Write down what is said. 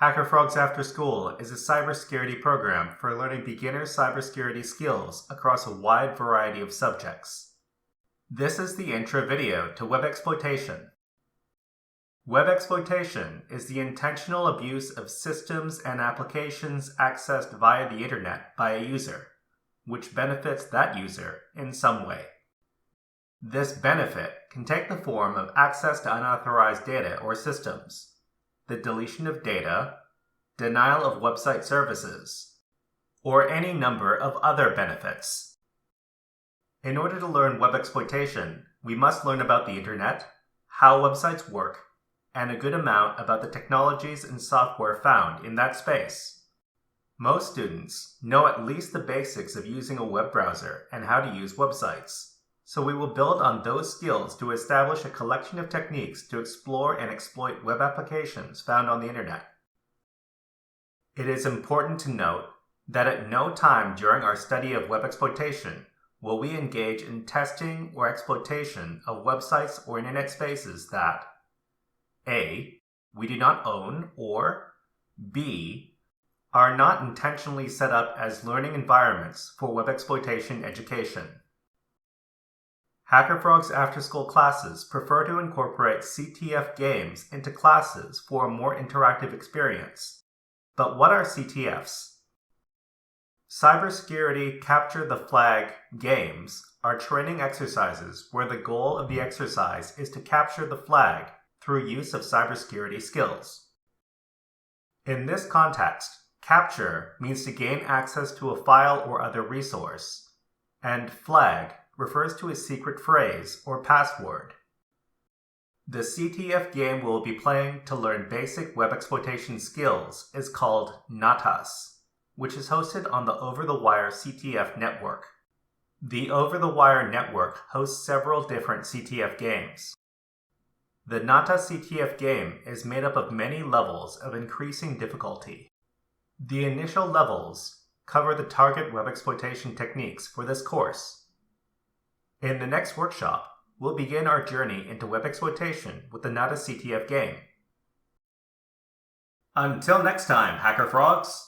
HackerFrogs AfterSchool is a cybersecurity program for learning beginner cybersecurity skills across a wide variety of subjects. This is the intro video to web exploitation. Web exploitation is the intentional abuse of systems and applications accessed via the internet by a user, which benefits that user in some way. This benefit can take the form of access to unauthorized data or systems, the deletion of data, denial of website services, or any number of other benefits. In order to learn web exploitation, we must learn about the internet, how websites work, and a good amount about the technologies and software found in that space. Most students know at least the basics of using a web browser and how to use websites. So we will build on those skills to establish a collection of techniques to explore and exploit web applications found on the internet. It is important to note that at no time during our study of web exploitation will we engage in testing or exploitation of websites or internet spaces that A. We do not own, or B. Are not intentionally set up as learning environments for web exploitation education. HackerFrogs AfterSchool classes prefer to incorporate CTF games into classes for a more interactive experience. But what are CTFs? Cybersecurity Capture the Flag games are training exercises where the goal of the exercise is to capture the flag through use of cybersecurity skills. In this context, capture means to gain access to a file or other resource, and flag refers to a secret phrase or password. The CTF game we'll be playing to learn basic web exploitation skills is called Natas, which is hosted on the Overthewire CTF network. The Overthewire network hosts several different CTF games. The Natas CTF game is made up of many levels of increasing difficulty. The initial levels cover the target web exploitation techniques for this course. In the next workshop, we'll begin our journey into web exploitation with the Natas CTF game. Until next time, HackerFrogs!